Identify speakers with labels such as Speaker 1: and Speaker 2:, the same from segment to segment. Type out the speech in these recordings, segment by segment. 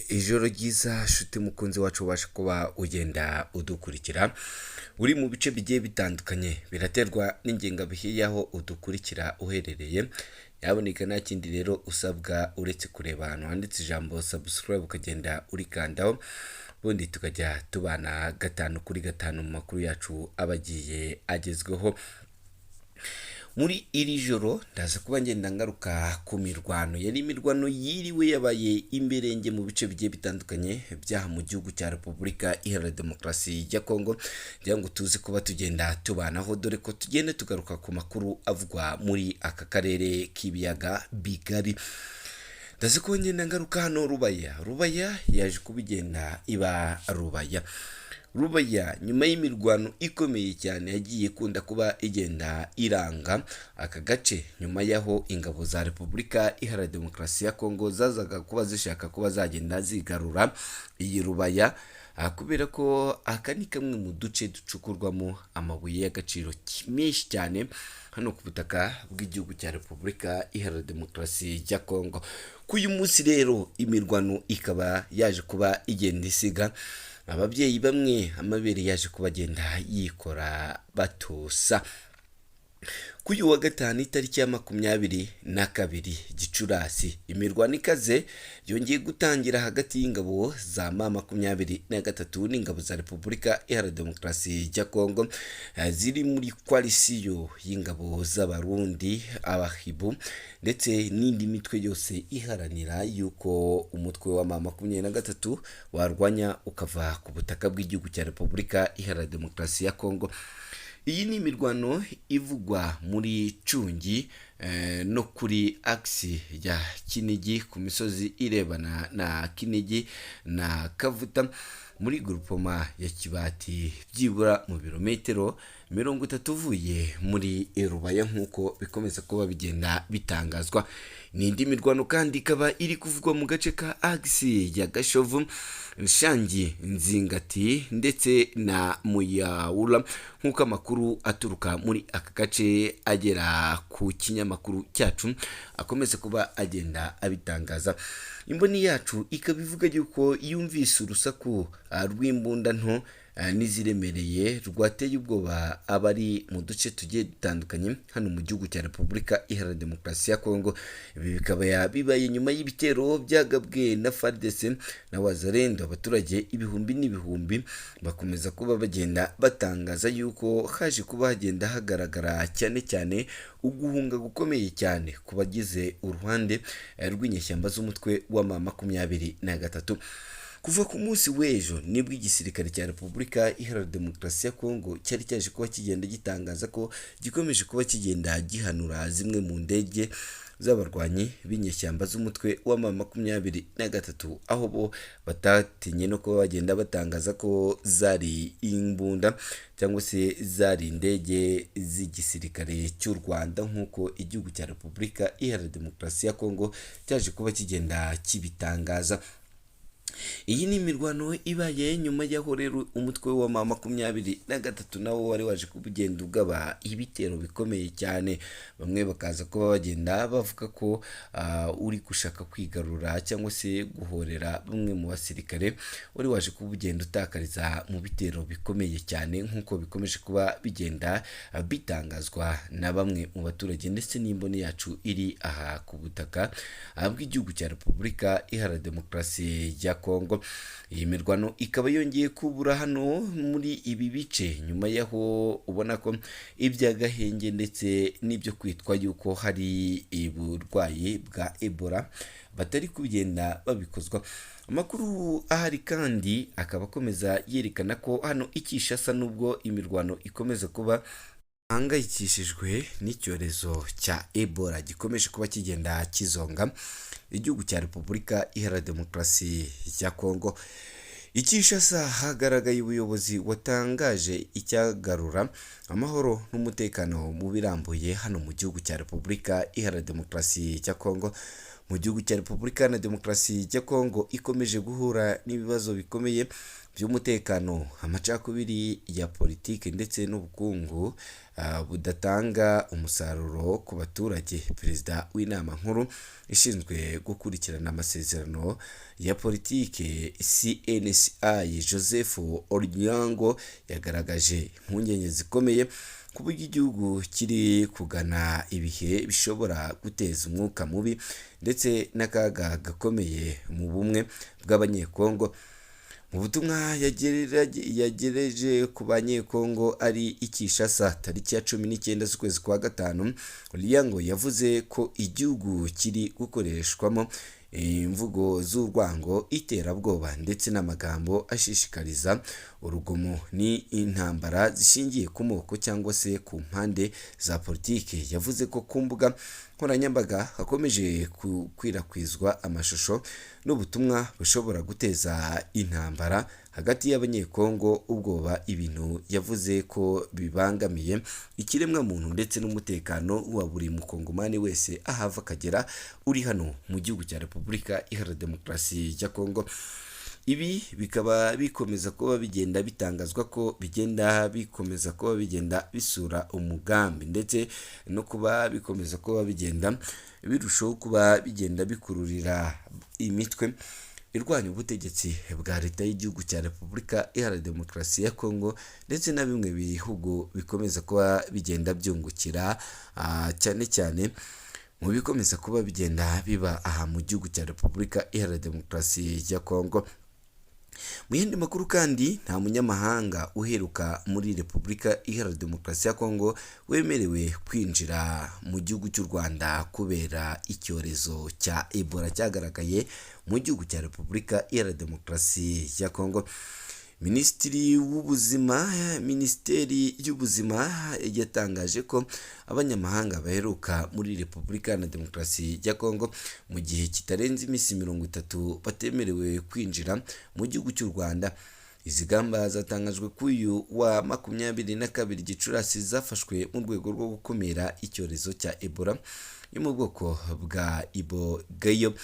Speaker 1: ijoro ryiza shuti mukunzi wacu ubasha kuba ugenda udukurikira uri mu bice bigiye bitandukanye biraterwa n'ingengabihe y'aho udukurikira uherereye yaboneka nta kindi rero usabwa uretse kureba ahantu handitse ijambo subscribe ukagenda urikandaho ubundi tukajya tubana gatanu kuri gatanu mu makuru yacu abagiye agezweho. Muri iri joro ndaza kuba ngenda ngaruka ku mirwano yari imirwano yiriwe yabaye imberenge mu bice bigiye bitandukanye byaha mu gihugu cya Repubulika Iharanira Demokarasi ya Kongo, kugira ngo tuzi kuba tugenda tubanaho, dore ko tugenda tugaruka ku makuru avugwa muri aka karere k'ibiyaga bigari. Ndaza kuba ngenda ngaruka hano Rubaya yaje kubigenda iba Rubaya nyuma y'imirwano ikomeye cyane yagiye ikunda kuba igenda iranga aka gace, nyuma yaho ingabo za Repubulika Iharanira Demokarasi ya Kongo zazaga kuba zishaka kuba zagenda zigarura iyi Rubaya, kubera ko aka ni kamwe mu duce ducukurwamo amabuye y'agaciro menshi cyane hano ku butaka bw'igihugu cya Repubulika Iharanira Demokarasi ya Kongo. K'uyu munsi rero imirwano ikaba yaje kuba igenda isiga ababyeyi bamwe amabere yaje kubagenda yikora batosa. Kuri wa gatanu itariki ya 22 Gicurasi imirwano ikaze yongeye gutangira hagati y'ingabo za M23 n'ingabo za Repubulika Iharanira Demokarasi ya Kongo ziri muri coalition y'ingabo z'abarundi abahibu ndetse n'indi mitwe yose iharanira yuko umutwe wa M23 warwanya ukava ku butaka bw'igihugu cya Repubulika Iharanira Demokarasi ya Kongo. Iyi ni imirwano ivugwa muri Cungi no kuri aksi ya Kinigi ku misozi irebana na Kinigi na Kavuta muri groupement ya Kibati, byibura mu birometero 30 uvuye muri Rubaya nk'uko bikomeza kuba bigenda bitangazwa. N'indi mirwano kandi ikaba iri kuvugwa mu gace ka aksi ya Gashovu, Shangi, Nzingati ndetse na Muyawula nk'uko amakuru aturuka muri aka gace agera ku kinyamakuru cyacu akomeza kuba agenda abitangaza. Imboni yacu ikaba ivuga yuko yumvise urusaku rw'imbunda nto n'iziremereye rwateye ubwoba abari mu duce tugiye dutandukanye hano mu gihugu cya Repubulika Iharanira Demokarasi ya Kongo. Ibi bikaba bibaye nyuma y'ibitero byagabwe na FARDC na Wazalendo. Abaturage ibihumbi n'ibihumbi bakomeza kuba bagenda batangaza yuko haje kuba hagenda hagaragara cyane cyane uguhunga gukomeye cyane ku bagize uruhande rw'inyeshyamba z'umutwe wa M23. Kuva ku munsi w'ejo nibwo igisirikare cya Repubulika Iharanira Demokarasi ya Kongo cyari cyaje kuba kigenda gitangaza ko gikomeje kuba kigenda gihanura zimwe mu ndege z'abarwanyi b'inyeshyamba z'umutwe wa M23, aho bo batatinye no kuba bagenda batangaza ko zari imbunda cyangwa se zari indege z'igisirikare cy'u Rwanda nk'uko igihugu cya Repubulika Iharanira Demokarasi ya Kongo cyaje kuba kigenda kibitangaza. Iyi ni imirwano ibaye nyuma y'aho rero umutwe wa M23 nawo wari waje kubugenda ugaba ibitero bikomeye cyane, bamwe bakaza kuba bagenda bavuga ko uri gushaka kwigarura cyangwa se guhorera bamwe mu basirikare wari waje kubugenda utakariza mu bitero bikomeye cyane nk'uko bikomeje kuba bigenda bitangazwa na bamwe mu baturage ndetse n'imboni yacu iri aha ku butaka bw'igihugu cya Repubulika Iharanira Demokarasi ya Kongo. Iyi mirwano ikaba yongeye kubura hano muri ibi bice nyuma yaho ubona ko iby'agahenge ndetse n'ibyo kwitwa yuko hari uburwayi bwa Ebola batari kugenda babikozwa. Amakuru ahari kandi akaba akomeza yerekana ko hano Ikishasa nubwo imirwano ikomeza kuba ahangayikishijwe n'icyorezo cya Ebola gikomeje kuba kigenda kizonga igihugu cya Repubulika Iharanira Demokarasi ya Kongo. Ikishasa hagaragaye ubuyobozi watangaje icyagarura amahoro n'umutekano mu birambuye hano mu gihugu cya Repubulika Iharanira Demokarasi ya Kongo mu gihugu cya Repubulika na Demokarasi ya Kongo ikomeje guhura n'ibibazo bikomeye by'umutekano, amacakubiri ya politiki ndetse n'ubukungu budatanga umusaruro ku baturage. Perezida w'inama nkuru ishinzwe gukurikirana amasezerano ya politiki CNCI Joseph Ornyango yagaragaje impungenge zikomeye ku buryo igihugu kiri kugana ibihe bishobora guteza umwuka mubi ndetse n'akaga gakomeye mu bumwe bw'abanyekongo. Mu butumwa yagereje ku banyekongo ari i Kinshasa tariki ya 19 z'ukwezi kwa gatanu, Ornyango yavuze ko igihugu kiri gukoreshwamo imvugo z'urwango, iterabwoba ndetse n'amagambo ashishikariza urugomo ni intambara zishingiye ku moko cyangwa se ku mpande za politiki. Yavuze ko ku mbuga nkoranyambaga hakomeje gukwirakwizwa amashusho n'ubutumwa bushobora guteza intambara hagati y'abanyekongo, ubwoba, ibintu yavuze ko bibangamiye ikiremwa muntu ndetse n'umutekano wa buri mukongomani wese ahava akagera uri hano mu gihugu cya Repubulika Iharanira Demokarasi ya Kongo. Ibi bikaba bikomeza kuba bigenda bitangazwa ko bigenda bikomeza kuba bigenda bisura umugambi ndetse no kuba bikomeza kuba bigenda birushaho kuba bigenda bikururira imitwe irwanya ubutegetsi bwa leta y'igihugu cya Repubulika Iharanira Demokarasi ya Kongo ndetse na bimwe bihugu bikomeza kuba bigenda byungukira cyane cyane mu bikomeza kuba bigenda biba aha mu gihugu cya Repubulika Iharanira Demokarasi ya Kongo. Mu yindi makuru kandi, nta munyamahanga uheruka muri Repubulika Iharanira Demokarasi ya Kongo wemerewe kwinjira mu gihugu cy'u Rwanda kubera icyorezo cya Ebola cyagaragaye mu gihugu cya Repubulika Iharanira Demokarasi ya Kongo. Minisiteri y'ubuzima yatangaje ko abanyamahanga baheruka muri Repubulika na Demokarasi ya Kongo mu gihe kitarenze iminsi 30 batemerewe kwinjira mu gihugu cy'u Rwanda. Izi gamba zatangajwe k'uyu wa 22 Gicurasi zafashwe mu rwego rwo gukumira icyorezo cya Ebola yo mu bwoko bwa Ibogayo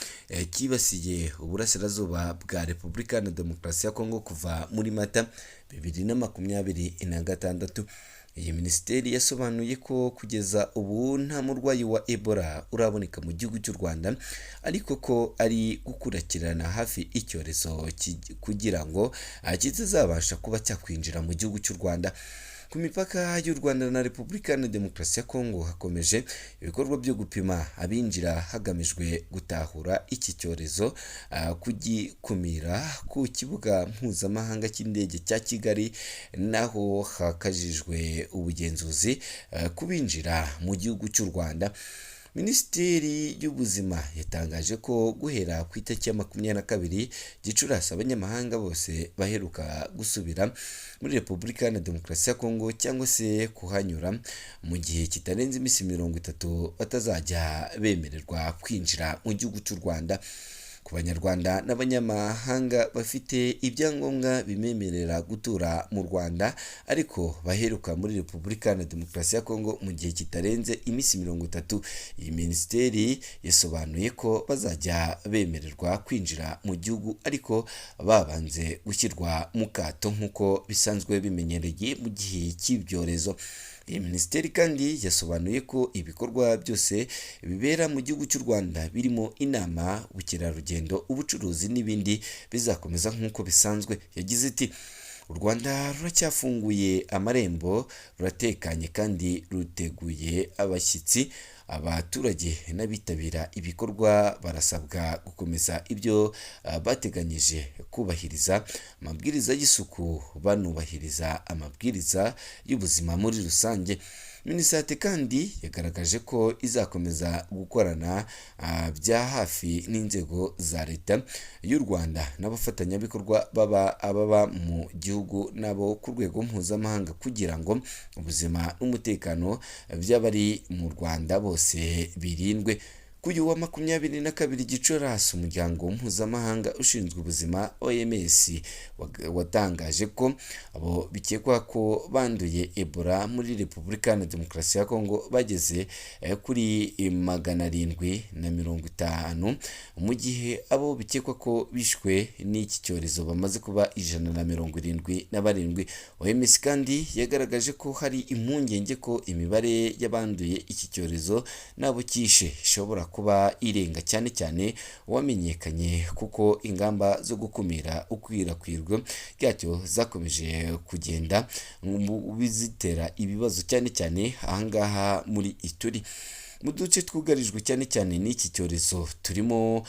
Speaker 1: kibasiye uburasirazuba bwa Repubulika na Demokarasi ya Kongo kuva muri Mata 2026. Iyi minisiteri yasobanuye ko kugeza ubu nta murwayi wa Ebola uraboneka mu gihugu cy'u Rwanda, ariko ko ari gukurikirana hafi icyorezo kugira ngo kitazabasha kuba cyakwinjira mu gihugu cy'u Rwanda. Ku mipaka y'u Rwanda na Repubulika na Demokarasi ya Kongo hakomeje ibikorwa byo gupima abinjira hagamijwe gutahura iki cyorezo, kugikumira. Ku kibuga mpuzamahanga cy'indege cya Kigali naho hakajijwe ubugenzuzi kubinjira mu gihugu cy'u Rwanda. Minisiteri y'ubuzima yatangaje ko guhera ku itariki ya 22 Gicurasi abanyamahanga bose baheruka gusubira muri Repubulika na Demokarasi ya Kongo cyangwa se kuhanyura mu gihe kitarenze iminsi 30 batazajya bemererwa kwinjira mu gihugu cy'u Rwanda. Ku banyarwanda n'abanyamahanga bafite ibyangombwa bimemerera gutura mu Rwanda ariko baheruka muri Repubulika na Demokarasi ya Kongo mu gihe kitarenze iminsi 30, iyi minisiteri yasobanuye ko bazajya bemererwa kwinjira mu gihugu ariko babanze gushyirwa mu kato nk'uko bisanzwe bimenyereye mu gihe cy'ibyorezo. Iyi minisiteri kandi yasobanuye ko ibikorwa byose bibera mu gihugu cy'u Rwanda birimo inama, ubukerarugendo, ubucuruzi n'ibindi bizakomeza nk'uko bisanzwe. Yagize iti u Rwanda ruracyafunguye amarembo, ruratekanye kandi ruteguye abashyitsi. Abaturage n'abitabira ibikorwa barasabwa gukomeza ibyo bateganyije, kubahiriza amabwiriza y'isuku banubahiriza amabwiriza y'ubuzima muri rusange. Minisante kandi yagaragaje ko izakomeza gukorana bya hafi n'inzego za leta y'u Rwanda n'abafatanyabikorwa ababa mu gihugu nabo ku rwego mpuzamahanga kugira ngo ubuzima n'umutekano by'abari mu Rwanda bose birindwe. kuri uyu wa 22 Gicurasi umuryango mpuzamahanga ushinzwe ubuzima OMS watangaje ko abo bikekwa ko banduye Ebola muri Repubulika ya Demokarasi ya Kongo bageze kuri 750, mu gihe abo bikekwa ko bishwe n'iki cyorezo bamaze kuba 177. OMS kandi yagaragaje ko hari impungenge ko imibare y'abanduye iki cyorezo nabo kishe ishobora kuba irenga cyane cyane wamenyekanye, kuko ingamba zo gukumira ukwirakwirwa ryacyo zakomeje kugenda bizitera ibibazo cyane cyane ahangaha muri Ituri. Mu duce twugarijwe cyane cyane n'iki cyorezo turimo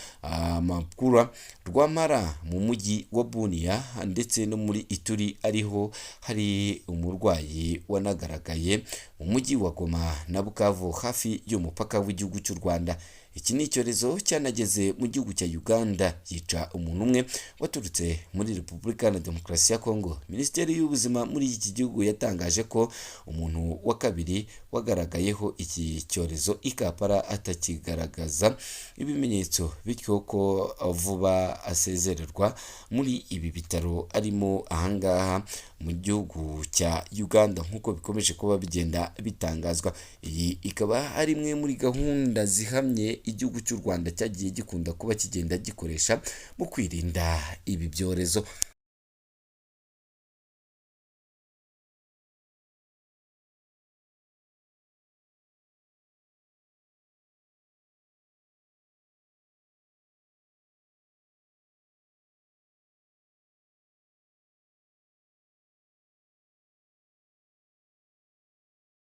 Speaker 1: Makura, Rwamara mu mujyi wa Bunia ndetse no muri Ituri ariho hari umurwayi wanagaragaye, mu mujyi wa Goma na Bukavu hafi y'umupaka w'igihugu cy'u Rwanda. Iki ni icyorezo cyanageze mu gihugu cya Uganda yica umuntu umwe waturutse muri Repubulika ya Demokarasi ya Kongo. Minisiteri y'ubuzima muri iki gihugu yatangaje ko umuntu wa kabiri wagaragayeho iki cyorezo ikapara atakigaragaza ibimenyetso, bityo ko vuba asezererwa muri ibi bitaro arimo ahangaha mu gihugu cya Uganda nk'uko bikomeje kuba bigenda bitangazwa. Iyi ikaba ari imwe muri gahunda zihamye igihugu cy'u Rwanda cyagiye gikunda kuba kigenda gikoresha mu kwirinda ibi byorezo.